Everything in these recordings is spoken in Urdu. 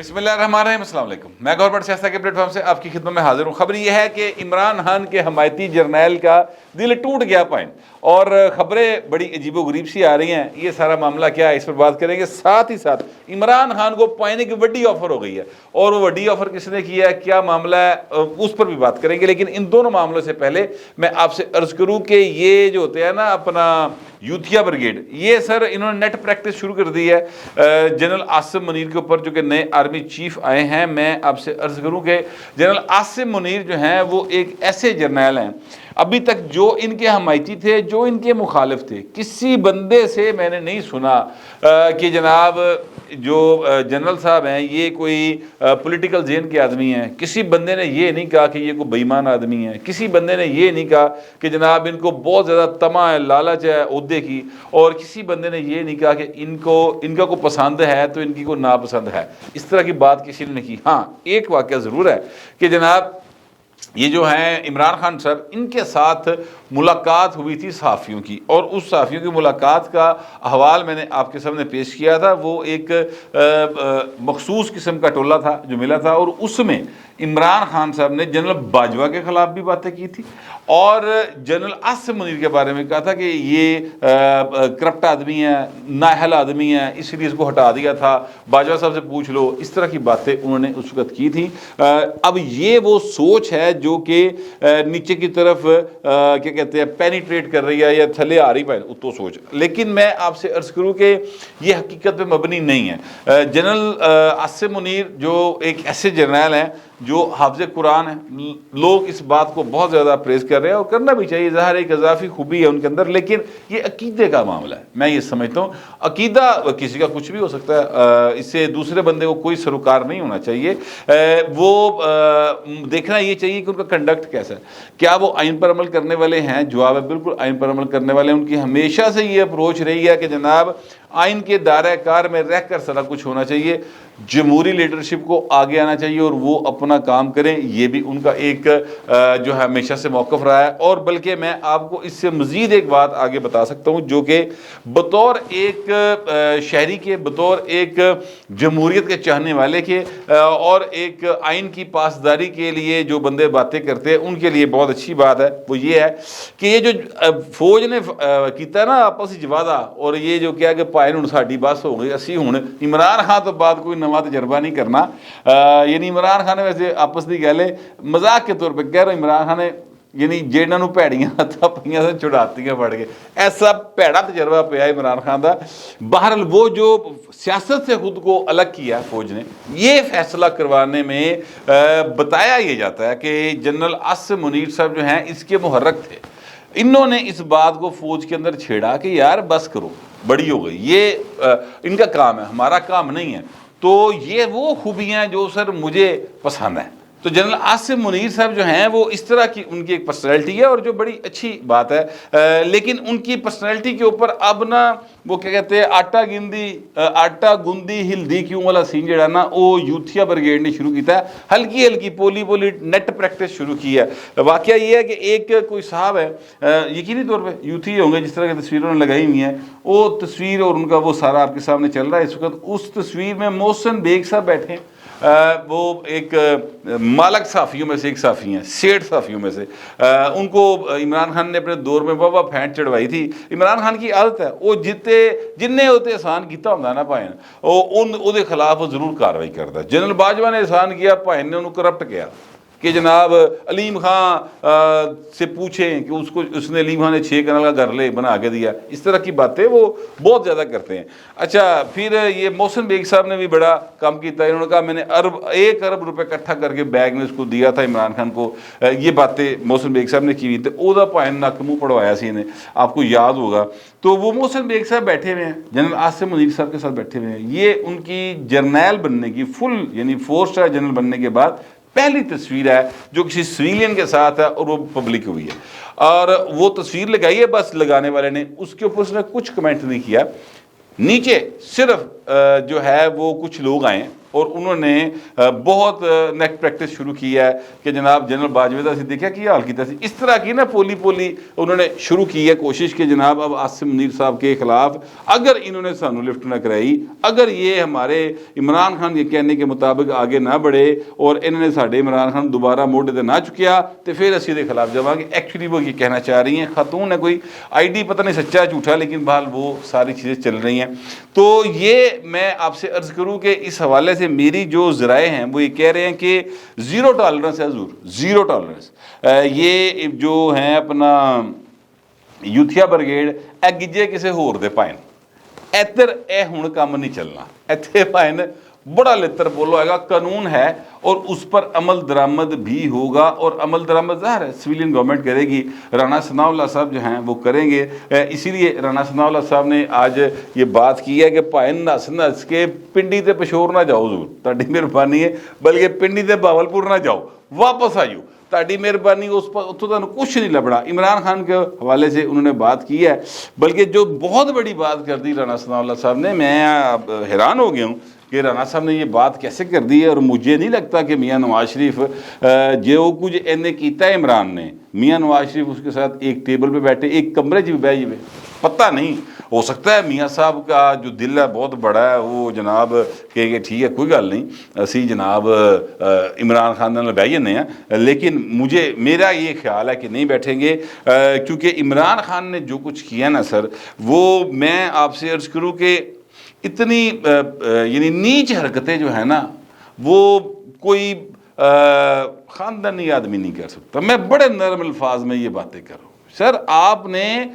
بسم اللہ الرحمن الرحیم، السلام علیکم۔ میں گورنمنٹ بٹ سیاست کے پلیٹ فارم سے آپ کی خدمت میں حاضر ہوں۔ خبر یہ ہے کہ عمران خان کے حمایتی جرنیل کا دل ٹوٹ گیا پائن، اور خبریں بڑی عجیب و غریب سی آ رہی ہیں۔ یہ سارا معاملہ کیا ہے، اس پر بات کریں گے۔ ساتھ ہی ساتھ عمران خان کو پائنے کی بڑی آفر ہو گئی ہے، اور وہ بڑی آفر کس نے کیا ہے، کیا معاملہ ہے، اس پر بھی بات کریں گے۔ لیکن ان دونوں معاملوں سے پہلے میں آپ سے عرض کروں کہ یہ جو ہوتے ہیں نا اپنا یوتھیا بریگیڈ، یہ سر انہوں نے نیٹ پریکٹس شروع کر دی ہے جنرل عاصم منیر کے اوپر، جو کہ نئے آرمی چیف آئے ہیں۔ میں آپ سے عرض کروں کہ جنرل عاصم منیر جو ہیں وہ ایک ایسے جرنیل ہیں، ابھی تک جو ان کے حمایتی تھے، جو ان کے مخالف تھے، کسی بندے سے میں نے نہیں سنا کہ جناب جو جنرل صاحب ہیں یہ کوئی پولیٹیکل ذہن کے آدمی ہیں۔ کسی بندے نے یہ نہیں کہا کہ یہ کوئی بے ایمان آدمی ہے۔ کسی بندے نے یہ نہیں کہا کہ جناب ان کو بہت زیادہ طمع ہے، لالچ ہے عہدے کی، اور کسی بندے نے یہ نہیں کہا کہ ان کا کوئی پسند ہے تو ان کی کوئی ناپسند ہے۔ اس طرح کی بات کسی نے نہیں کی۔ ہاں ایک واقعہ ضرور ہے کہ جناب یہ جو ہیں عمران خان سر، ان کے ساتھ ملاقات ہوئی تھی صحافیوں کی، اور اس صحافیوں کی ملاقات کا احوال میں نے آپ کے سامنے پیش کیا تھا۔ وہ ایک مخصوص قسم کا ٹولہ تھا جو ملا تھا، اور اس میں عمران خان صاحب نے جنرل باجوہ کے خلاف بھی باتیں کی تھی، اور جنرل عاصم منیر کے بارے میں کہا تھا کہ یہ کرپٹ آدمی ہے، نااہل آدمی ہے، اس لیے اس کو ہٹا دیا تھا، باجوہ صاحب سے پوچھ لو۔ اس طرح کی باتیں انہوں نے اس وقت کی تھیں۔ اب یہ وہ سوچ ہے جو کہ نیچے کی طرف کیا کہتے ہیں پینیٹریٹ کر رہی ہے، یا تھلے آ رہی ہے تو سوچ۔ لیکن میں آپ سے عرض کروں کہ یہ حقیقت پہ مبنی نہیں ہے۔ جنرل عاصم منیر جو ایک ایسے جرنیل ہیں جو حافظ قرآن ہیں، لوگ اس بات کو بہت زیادہ پریز کر رہے ہیں، اور کرنا بھی چاہیے، ظاہر ایک اضافی خوبی ہے ان کے اندر، لیکن یہ عقیدے کا معاملہ ہے۔ میں یہ سمجھتا ہوں عقیدہ کسی کا کچھ بھی ہو سکتا ہے، اس سے دوسرے بندے کو کوئی سروکار نہیں ہونا چاہیے۔ وہ دیکھنا یہ چاہیے کہ ان کا کنڈکٹ کیسا ہے، کیا وہ آئین پر عمل کرنے والے ہیں؟ جواب ہے بالکل آئین پر عمل کرنے والے ہیں۔ ان کی ہمیشہ سے یہ اپروچ رہی ہے کہ جناب آئین کے دائرہ کار میں رہ کر سارا کچھ ہونا چاہیے، جمہوری لیڈرشپ کو آگے آنا چاہیے اور وہ اپنا کام کریں۔ یہ بھی ان کا ایک جو ہے ہمیشہ سے موقف رہا ہے۔ اور بلکہ میں آپ کو اس سے مزید ایک بات آگے بتا سکتا ہوں، جو کہ بطور ایک شہری کے، بطور ایک جمہوریت کے چاہنے والے کے، اور ایک آئین کی پاسداری کے لیے جو بندے باتیں کرتے ہیں ان کے لیے بہت اچھی بات ہے۔ وہ یہ ہے کہ یہ جو فوج نے کیتا ہے نا آپس وعدہ، اور یہ جو کیا کہ پائن ہوں ساڈی بس ہو گئی، اسی ہوں عمران خان تو بعد کوئی نواں تجربہ نہیں کرنا۔ یعنی عمران خان نے ویسے آپس کی گل ہے، مذاق کے طور پہ کہہ رہا ہوں، عمران خان نے یعنی جیڑاں نوں بھیڑیاں تھپیاں سے چھڑاتیاں پڑ گئے، ایسا بھیڑا تجربہ پیا عمران خان دا۔ بہرحال وہ جو سیاست سے خود کو الگ کیا فوج نے، یہ فیصلہ کروانے میں بتایا یہ جاتا ہے کہ جنرل عاصم منیر صاحب جو ہیں اس کے محرک تھے۔ انہوں نے اس بات کو فوج کے اندر چھیڑا کہ یار بس کرو، بڑی ہو گئی، یہ ان کا کام ہے، ہمارا کام نہیں ہے۔ تو یہ وہ خوبیاں ہیں جو سر مجھے پسند ہیں۔ تو جنرل عاصم منیر صاحب جو ہیں وہ اس طرح کی ان کی ایک پرسنالٹی ہے، اور جو بڑی اچھی بات ہے۔ لیکن ان کی پرسنالٹی کے اوپر اب نا وہ کیا کہتے ہیں آٹا گندی ہلدی کیوں والا سین جڑا نا، وہ یوتھیا بریگیڈ نے شروع کیتا ہے، ہلکی ہلکی پولی نیٹ پریکٹس شروع کی ہے۔ واقعہ یہ ہے کہ ایک کوئی صاحب ہے، یقینی طور پہ یوتھی ہوں گے جس طرح کی تصویروں نے لگائی ہوئی ہیں، وہ تصویر اور ان کا وہ سارا آپ کے سامنے چل رہا ہے اس وقت۔ اس تصویر میں محسن بیگ صاحب بیٹھے ہیں، وہ ایک مالک صحافیوں میں سے ایک صحافی ہیں، سیٹھ صحافیوں میں سے۔ ان کو عمران خان نے اپنے دور میں بابا پھینٹ چڑھوائی تھی۔ عمران خان کی عادت ہے، وہ جننے ہوتے احسان کیتا ہوں نا پائن، وہ خلاف وہ ضرور کاروائی کرتا ہے۔ جنرل باجوہ نے احسان کیا، پائن نے انہوں کرپٹ کیا کہ جناب علیم خان سے پوچھیں کہ اس نے علیم خان نے 6 کنال کا گھر لے بنا کے دیا۔ اس طرح کی باتیں وہ بہت زیادہ کرتے ہیں۔ اچھا پھر یہ محسن بیگ صاحب نے بھی بڑا کام کیتا ہے، انہوں نے کہا میں نے 1 ارب روپے اکٹھا کر کے بیگ میں اس کو دیا تھا عمران خان کو۔ یہ باتیں محسن بیگ صاحب نے کی ہوئی تھی، اوہدا پائن نک منہ پڑوایا سی انہیں، آپ کو یاد ہوگا۔ تو وہ محسن بیگ صاحب بیٹھے ہوئے ہیں جنرل عاصم منیر صاحب کے ساتھ بیٹھے ہوئے ہیں۔ یہ ان کی جرنیل بننے کی فل یعنی 4 اسٹار جنرل بننے کے بعد پہلی تصویر ہے جو کسی سویلین کے ساتھ ہے، اور وہ پبلک ہوئی ہے، اور وہ تصویر لگائی ہے بس لگانے والے نے، اس کے اوپر اس نے کچھ کمنٹ نہیں کیا۔ نیچے صرف جو ہے وہ کچھ لوگ آئے ہیں اور انہوں نے بہت نیک پریکٹس شروع کی ہے کہ جناب جنرل باجوہ سے دیکھا کیا حال کیتا سی، اس طرح کی نا پولی پولی انہوں نے شروع کی ہے کوشش کہ جناب اب عاصم منیر صاحب کے خلاف اگر انہوں نے سانو لفٹ نہ کرائی، اگر یہ ہمارے عمران خان کے کہنے کے مطابق آگے نہ بڑھے اور انہوں نے ساڈے عمران خان دوبارہ موڈے تے نہ چکیا تو پھر اسی دے خلاف جاواں گے۔ ایکچولی وہ یہ کہنا چاہ رہی ہیں، خاتون ہے کوئی آئی ڈی پتہ نہیں سچا جھوٹا، لیکن بہرحال وہ ساری چیزیں چل رہی ہیں۔ تو یہ میں آپ سے عرض کروں کہ اس حوالے سے میری جو ذرائع ہیں وہ یہ کہہ رہے ہیں کہ زیرو ٹالرنس ہے حضور، زیرو ٹالرنس۔ یہ جو ہیں اپنا یوتھیا برگیڈ اے گجے کسے ہور دے پائن ایتر اے ہن کام نہیں چلنا، ایتھے پائن بڑا لتر بولو آئے گا، قانون ہے اور اس پر عمل درآمد بھی ہوگا، اور عمل درآمد ظاہر ہے سویلین گورنمنٹ کرے گی، رانا ثناء اللہ صاحب جو ہیں وہ کریں گے۔ اسی لیے رانا ثناء اللہ صاحب نے آج یہ بات کی ہے کہ پائن نس نس کے پنڈی تے پشور نہ جاؤ حضور، تہاڈی مہربانی ہے، بلکہ پنڈی تے باولپور نہ جاؤ، واپس آئیو، تہاڈی مہربانی، اس پر اتوں تمہیں کچھ نہیں لبنا۔ عمران خان کے حوالے سے انہوں نے بات کی ہے، بلکہ جو بہت بڑی بات کر دی رانا ثناء اللہ صاحب نے، میں حیران ہو گیا ہوں کہ رانا صاحب نے یہ بات کیسے کر دی ہے، اور مجھے نہیں لگتا کہ میاں نواز شریف جو کچھ انہیں کیتا ہے عمران نے، میاں نواز شریف اس کے ساتھ ایک ٹیبل پہ بیٹھے، ایک کمرے چ بھی بیٹھے ہوئے، پتہ نہیں، ہو سکتا ہے میاں صاحب کا جو دل ہے بہت بڑا ہے، وہ جناب کہ ٹھیک ہے کوئی گل نہیں، اسی جناب عمران خان نال بیٹھ جانے ہیں، لیکن میرا یہ خیال ہے کہ نہیں بیٹھیں گے، کیونکہ عمران خان نے جو کچھ کیا نا سر، وہ میں آپ سے عرض کروں کہ اتنی یعنی نیچ حرکتیں جو ہیں نا وہ کوئی خاندانی آدمی نہیں کر سکتا۔ میں بڑے نرم الفاظ میں یہ باتیں کر رہا ہوں سر، آپ نے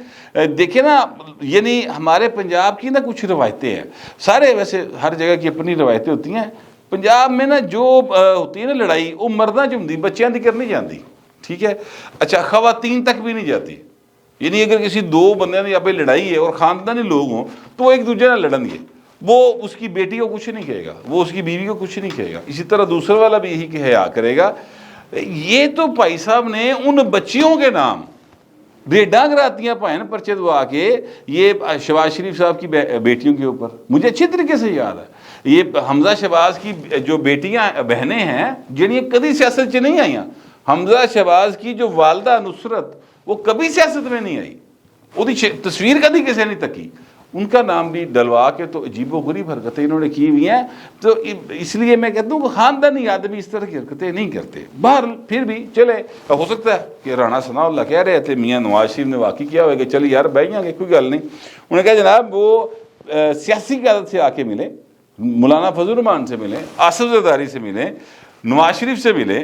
دیکھیں نا، یعنی ہمارے پنجاب کی نا کچھ روایتیں ہیں، سارے ویسے ہر جگہ کی اپنی روایتیں ہوتی ہیں، پنجاب میں نا جو ہوتی ہے نا لڑائی، وہ مرداں چ ہوندی، بچیاں دی کرنی جاندی، ٹھیک ہے، اچھا خواتین تک بھی نہیں جاتی، یعنی اگر کسی دو بندیاں دی آپے لڑائی ہے اور خاندانی لوگ ہوں تو وہ ایک دوسرے نال لڑن گے، وہ اس کی بیٹی کو کچھ نہیں کہے گا، وہ اس کی بیوی کو کچھ نہیں کہے گا، اسی طرح دوسرے والا بھی یہی کہ حیا کرے گا۔ یہ تو بھائی صاحب نے ان بچیوں کے نام ریڈاں کراتی ہیں پائن پرچے دوا کے، یہ شہباز شریف صاحب کی بیٹیوں کے اوپر مجھے اچھی طریقے سے یاد ہے، یہ حمزہ شہباز کی جو بیٹیاں بہنیں ہیں جنہیں کبھی سیاست سے نہیں آئیاں، حمزہ شہباز کی جو والدہ نصرت وہ کبھی سیاست میں نہیں آئی، وہ تصویر کبھی کسی نہیں تکی، ان کا نام بھی ڈلوا کے تو عجیب و غریب حرکتیں انہوں نے کی ہوئی ہیں۔ تو اس لیے میں کہتا ہوں کہ خاندانی آدمی اس طرح کی حرکتیں نہیں کرتے، باہر پھر بھی چلے، ہو سکتا ہے کہ رانا ثناء اللہ کہہ رہے تھے میاں نواز شریف نے واقعی کیا ہوئے کہ چل یار بیٹھیں گے کوئی گل نہیں، انہوں نے کہا جناب وہ سیاسی قیادت سے آ کے ملے، مولانا فضل الرحمان سے ملیں، آصف زرداری سے ملیں، نواز شریف سے ملیں،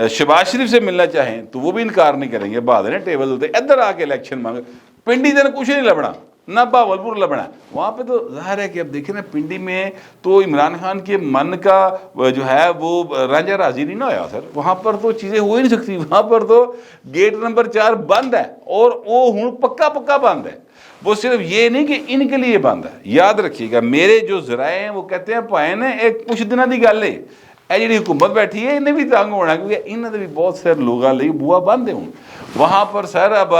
شہباز شریف سے ملنا چاہیں تو وہ بھی انکار نہیں کریں گے، بعد نے ٹیبل ہوتے ادھر آ کے الیکشن مانگے، پنڈی دن کچھ نہیں لبنا، نہ باولپور لبنا، وہاں پہ تو ظاہر ہے کہ اب دیکھیں نا پنڈی میں تو عمران خان کے من کا جو ہے وہ رانجھا راضی نہیں نہ ہویا سر، وہاں پر تو چیزیں ہو ہی نہیں سکتی، وہاں پر تو گیٹ نمبر 4 بند ہے، اور وہ ہوں پکا بند ہے، وہ صرف یہ نہیں کہ ان کے لیے بند ہے، یاد رکھیے گا میرے جو ذرائع ہیں وہ کہتے ہیں پائے نے ایک کچھ دنوں کی گل ہے، یہ جی حکومت بیٹھی ہے انہیں بھی تنگ ہونا، کیونکہ انہوں نے بھی بہت سارے لوگوں لی بوا بند ہے ہوں وہاں پر سر، اب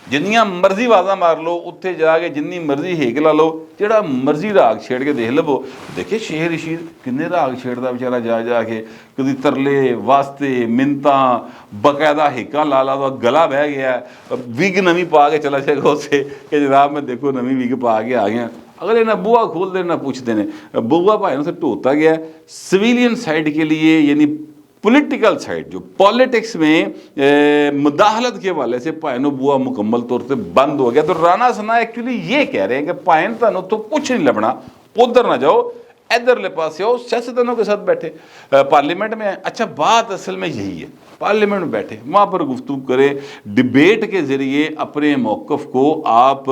جنیاں مرضی آوازاں مار لو، اتنے جا کے جنی مرضی ہیک لا لو، جہاں مرضی راگ چھیڑ کے دیکھ لو، دیکھے شہر رشید کنے راگ چھیڑتا بیچارہ جا کے، کدی ترلے واسطے منتاں باقاعدہ ہیکاں لا لا گلا بہ گیا، وگ نویں پا کے چلا جائے گا اسے کہ جناب میں دیکھو نویں وگ پا کے آ گیا، اگلے نہ بوا کھول دے نہ پوچھتے ہیں، بوا بھائی سے ٹوتا گیا سویلین سائڈ کے لیے، یعنی پولیٹیکل سائڈ جو پالیٹکس میں مداخلت کے حوالے سے پائنو بوا مکمل طور سے بند ہو گیا۔ تو رانا ثناء ایکچولی یہ کہہ رہے ہیں کہ پائن تانوں تو کچھ نہیں لبنا، ادھر نہ جاؤ، ادھر لے پاس آؤ، سیاستدانوں کے ساتھ بیٹھے پارلیمنٹ میں۔ اچھا بات اصل میں یہی ہے، پارلیمنٹ میں بیٹھے وہاں پر گفتگو کریں، ڈیبیٹ کے ذریعے اپنے موقف کو آپ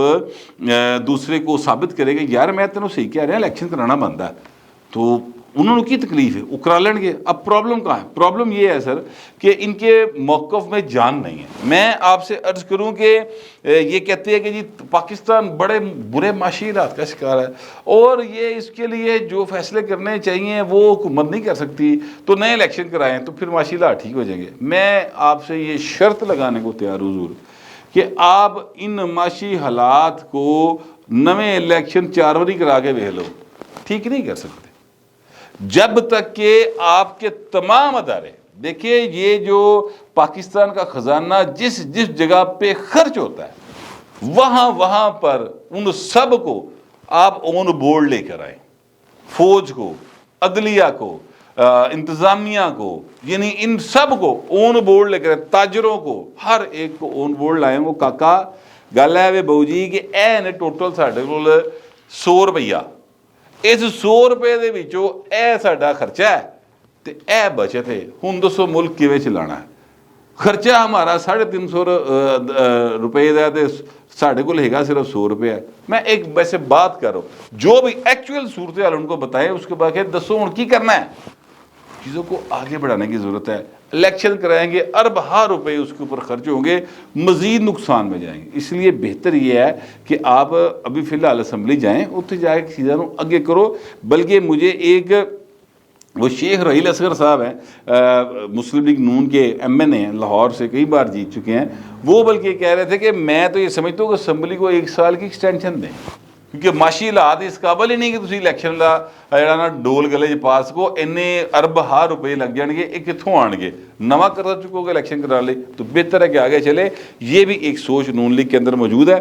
دوسرے کو ثابت کریں کہ یار میں تینوں صحیح کہہ رہا ہوں، الیکشن کرانا بنتا ہے، تو انہوں نے کی تکلیف ہے وہ کرا لیں گے۔ اب پرابلم کہاں ہے؟ پرابلم یہ ہے سر کہ ان کے موقف میں جان نہیں ہے۔ میں آپ سے عرض کروں کہ یہ کہتے ہیں کہ جی پاکستان بڑے برے معاشی حالات کا شکار ہے، اور یہ اس کے لیے جو فیصلے کرنے چاہیے وہ حکومت نہیں کر سکتی، تو نئے الیکشن کرائیں تو پھر معاشی حالات ٹھیک ہو جائیں گے۔ میں آپ سے یہ شرط لگانے کو تیار ہوں حضور کہ آپ ان معاشی حالات کو نویں الیکشن 4 واری کرا کے ویکھ لو، ٹھیک نہیں کر سکتے، جب تک کہ آپ کے تمام ادارے، دیکھیے یہ جو پاکستان کا خزانہ جس جس جگہ پہ خرچ ہوتا ہے وہاں پر ان سب کو آپ اون بورڈ لے کر آئیں، فوج کو، عدلیہ کو، انتظامیہ کو، یعنی ان سب کو اون بورڈ لے کر، تاجروں کو، ہر ایک کو اون بورڈ لائیں۔ وہ کاکا گل ہے بہو جی کہ اے نے ٹوٹل ساڈے کول 100 روپیہ، اس 100 روپے دے وچوں اے ساڈا خرچہ ہے تے اے بچت ہے، ہن دسو ملک کیویں چلانا ہے؟ خرچہ ہمارا 350 روپے دا تے ساڈے کول ہیگا صرف 100 روپے ہے۔ میں ایک ویسے بات کر رہا ہوں، جو بھی ایکچوئل صورتحال ان کو بتائیں، اس کے بعد کہ دسو ہن کی کرنا ہے؟ چیزوں کو آگے بڑھانے کی ضرورت ہے۔ الیکشن کرائیں گے، ارب ہا روپے اس کے اوپر خرچ ہوں گے، مزید نقصان میں جائیں گے۔ اس لیے بہتر یہ ہے کہ آپ ابھی فی الحال اسمبلی جائیں، اتنے جا کے چیزوں اگے کرو۔ بلکہ مجھے ایک وہ شیخ رحیل اصغر صاحب ہیں، مسلم لیگ نون کے ایم این اے ہیں، لاہور سے کئی بار جیت چکے ہیں، وہ بلکہ کہہ رہے تھے کہ میں تو یہ سمجھتا ہوں کہ اسمبلی کو 1 سال کی ایکسٹینشن دیں، کیونکہ معاشی حالات اس قابل ہی نہیں کہ تسی الیکشن دا جڑا نا ڈول گلے چ پاس کو انے ارب ہا روپے لگ جان گے، یہ کتوں آن گے؟ نواں کر چکو گے الیکشن کرا لے، تو بہتر ہے کہ آگے چلے۔ یہ بھی ایک سوچ نون لیگ کے اندر موجود ہے۔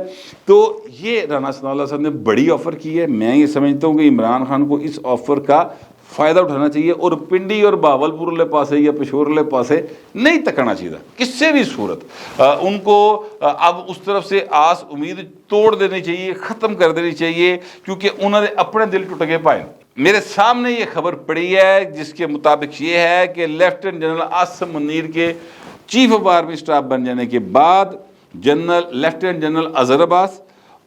تو یہ رانا ثناء اللہ صاحب نے بڑی آفر کی ہے، میں یہ سمجھتا ہوں کہ عمران خان کو اس آفر کا فائدہ اٹھانا چاہیے، اور پنڈی اور بہاولپور والے پاسے یا پشور والے پاسے نہیں تکنا چاہیے کس سے بھی صورت۔ ان کو اب اس طرف سے آس امید توڑ دینی چاہیے، ختم کر دینی چاہیے، کیونکہ انہوں نے اپنے دل ٹوٹ کے پائے۔ میرے سامنے یہ خبر پڑی ہے جس کے مطابق یہ ہے کہ لیفٹیننٹ جنرل عاصم منیر کے چیف آف آرمی اسٹاف بن جانے کے بعد لیفٹیننٹ جنرل اظہر عباس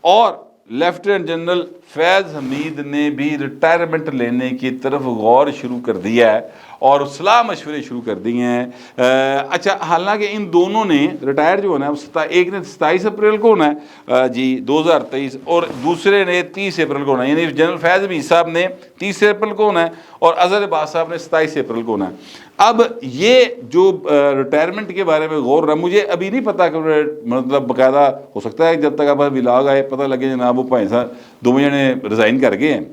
اور لیفٹیننٹ جنرل فیض حمید نے بھی ریٹائرمنٹ لینے کی طرف غور شروع کر دیا ہے اور صلاح مشورے شروع کر دیے ہیں۔ اچھا، حالانکہ ان دونوں نے ریٹائر جو ہونا ہے، ایک نے 27 اپریل کو ہونا ہے جی 2023، اور دوسرے نے 30 اپریل کو ہونا ہے، یعنی جنرل فیض حمید صاحب نے 30 اپریل کو ہونا ہے اور اظہر عباس صاحب نے 27 اپریل کو ہونا ہے۔ اب یہ جو ریٹائرمنٹ کے بارے میں غور رہا، مجھے ابھی نہیں پتا کہ مطلب باقاعدہ ہو سکتا ہے جب تک آپ ولاگ آئے پتہ لگے جناب وہ بھائی صاحب دونوں جنے ریزائن کر گئے ہیں،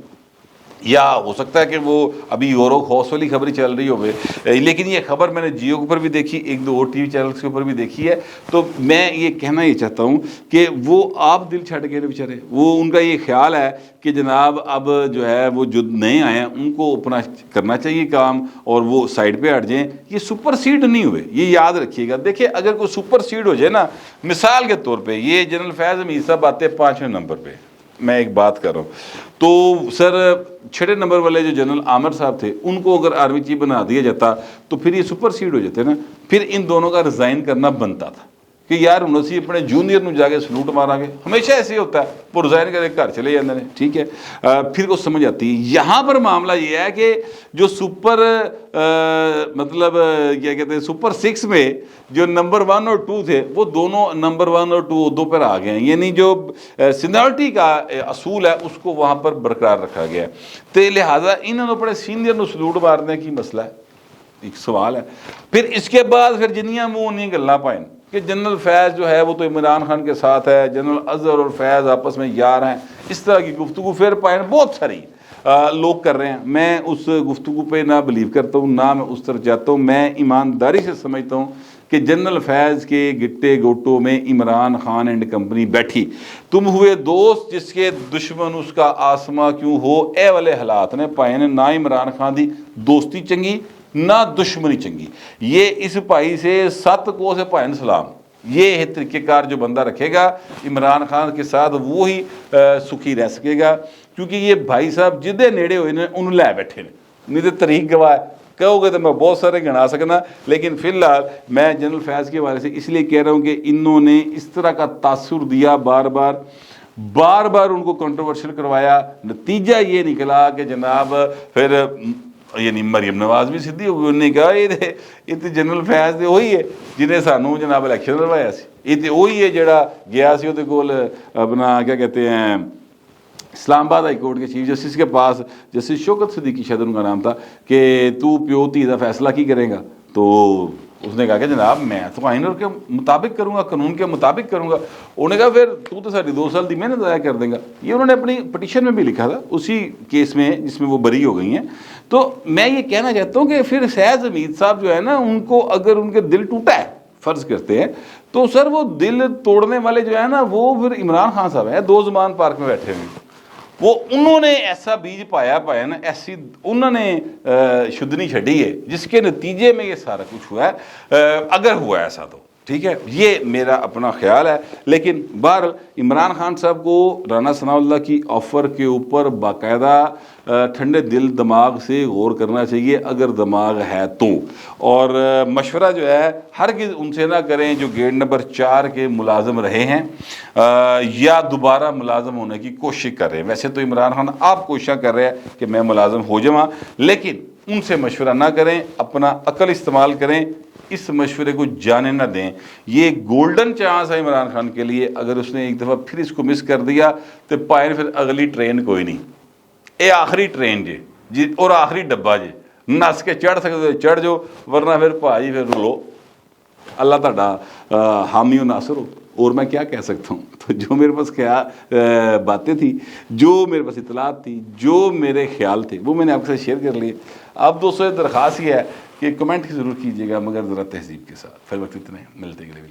یا ہو سکتا ہے کہ وہ ابھی غور و خوص والی خبر چل رہی ہوئے، لیکن یہ خبر میں نے جیو کے اوپر بھی دیکھی، 1-2 اور ٹی وی چینلز کے اوپر بھی دیکھی ہے۔ تو میں یہ کہنا یہ چاہتا ہوں کہ وہ آپ دل چھڑ گئے بیچارے، وہ ان کا یہ خیال ہے کہ جناب اب جو ہے وہ جو نئے آئے ہیں ان کو اپنا کرنا چاہیے کام اور وہ سائڈ پہ ہٹ جائیں۔ یہ سپر سیڈ نہیں ہوئے، یہ یاد رکھیے گا۔ دیکھیں اگر کوئی سپر سیڈ ہو جائے نا، مثال کے طور پہ یہ جنرل فیض حمید صاحب آتے 5ویں نمبر پہ، میں ایک بات کر رہا ہوں، تو سر 6 نمبر والے جو جنرل عامر صاحب تھے ان کو اگر آرمی چیف بنا دیا جاتا تو پھر یہ سپر سیڈ ہو جاتے نا، پھر ان دونوں کا ریزائن کرنا بنتا تھا کہ یار ہوں اسی اپنے جونیئر نو جا کے سلوٹ مارا گے، ہمیشہ ایسے ہی ہوتا ہے، وہ ریزائن کر کے گھر چلے جاتے ہیں، ٹھیک ہے، پھر وہ سمجھ آتی ہے۔ یہاں پر معاملہ یہ ہے کہ جو سپر مطلب کیا کہتے ہیں سپر 6 میں جو نمبر 1 اور 2 تھے، وہ دونوں نمبر 1 اور 2 عہدوں پر آ گئے ہیں، یعنی جو سینیورٹی کا اصول ہے اس کو وہاں پر برقرار رکھا گیا ہے۔ تو لہٰذا انہوں نے اپنے سینئر نو سلوٹ مارنے کی مسئلہ ہے، ایک سوال ہے۔ پھر اس کے بعد پھر جنیاں منہ نہیں گلاں پائیں کہ جنرل فیض جو ہے وہ تو عمران خان کے ساتھ ہے، جنرل اظہر اور فیض آپس میں یار ہیں، اس طرح کی گفتگو پھر پائیں بہت ساری لوگ کر رہے ہیں۔ میں اس گفتگو پہ نہ بلیو کرتا ہوں، نہ میں اس طرف جاتا ہوں۔ میں ایمانداری سے سمجھتا ہوں کہ جنرل فیض کے گٹے گوٹوں میں عمران خان اینڈ کمپنی بیٹھی، تم ہوئے دوست جس کے دشمن اس کا آسما کیوں ہو، اے والے حالات نے پائے نے، نہ عمران خان دی دوستی چنگی نہ دشمنی چنگی۔ یہ اس بھائی سے 7 کو سے پائن سلام، یہ طریقہ کار جو بندہ رکھے گا عمران خان کے ساتھ وہی سکھی رہ سکے گا، کیونکہ یہ بھائی صاحب جدے نیڑے ہوئے نے انہوں لے بیٹھے نے، نہیں تو طریق گواہ کہو گے تو میں بہت سارے گنا سکنا، لیکن فی الحال میں جنرل فیض کے حوالے سے اس لیے کہہ رہا ہوں کہ انہوں نے اس طرح کا تاثر دیا، بار بار ان کو کنٹروورشل کروایا، نتیجہ یہ نکلا کہ جناب پھر یعنی مریم نواز بھی سیدھی ہوئی، انہوں نے کہا یہ تو جنرل فیض تو وہی ہے جنہیں سانوں جناب الیکشن لڑوایا سی، یہ تو وہی ہے جڑا گیا سی وہ کول اپنا کیا کہتے ہیں اسلام آباد ہائی کورٹ کے چیف جسٹس کے پاس، جسٹس شوکت صدیقی شاید ان کا نام تھا، کہ تو پیو دھی کا فیصلہ کی کرے گا، تو اس نے کہا کہ جناب میں تو آئین کے مطابق کروں گا, قانون کے مطابق کروں گا. انہوں نے کہا پھر تو ساری 2 سال دی محنت ضائع کر دیں گا. یہ انہوں نے اپنی پٹیشن میں بھی لکھا تھا اسی کیس میں جس میں وہ بری ہو گئی ہیں. تو میں یہ کہنا چاہتا ہوں کہ پھر فیض حمید صاحب جو ہے نا, ان کو اگر ان کے دل ٹوٹا ہے فرض کرتے ہیں, تو سر وہ دل توڑنے والے جو ہے نا وہ پھر عمران خان صاحب ہیں, 2 زمان پارک میں بیٹھے ہوئے. وہ انہوں نے ایسا بیج پایا نا, ایسی انہوں نے شدنی چھڑی ہے جس کے نتیجے میں یہ سارا کچھ ہوا ہے. اگر ہوا ہے ایسا تو ٹھیک ہے, یہ میرا اپنا خیال ہے. لیکن بہرحال عمران خان صاحب کو رانا ثناء اللہ کی آفر کے اوپر باقاعدہ ٹھنڈے دل دماغ سے غور کرنا چاہیے اگر دماغ ہے تو. اور مشورہ جو ہے ہرگز ان سے نہ کریں جو گیٹ نمبر 4 کے ملازم رہے ہیں یا دوبارہ ملازم ہونے کی کوشش کر رہے ہیں. ویسے تو عمران خان آپ کوشش کر رہے ہیں کہ میں ملازم ہو جاؤں, لیکن ان سے مشورہ نہ کریں, اپنا عقل استعمال کریں, اس مشورے کو جانے نہ دیں. یہ گولڈن چانس ہے عمران خان کے لیے, اگر اس نے ایک دفعہ پھر اس کو مس کر دیا تو پائیں پھر اگلی ٹرین کوئی نہیں, اے آخری ٹرین جی اور آخری ڈبہ جی, نس کے چڑھ سکتے چڑھ جو, ورنہ پھر بھائی پھر لو, اللہ تعالیٰ حامی و ناصر ہو. اور میں کیا کہہ سکتا ہوں. تو جو میرے پاس باتیں تھی, جو میرے پاس اطلاعات تھی, جو میرے خیال تھے, وہ میں نے آپ کے ساتھ شیئر کر لیے. اب دوستوں درخواست یہ ہے کہ کمنٹ ضرور کیجیے گا, مگر ذرا تہذیب کے ساتھ. پھر وقت اتنے ملتے گئے.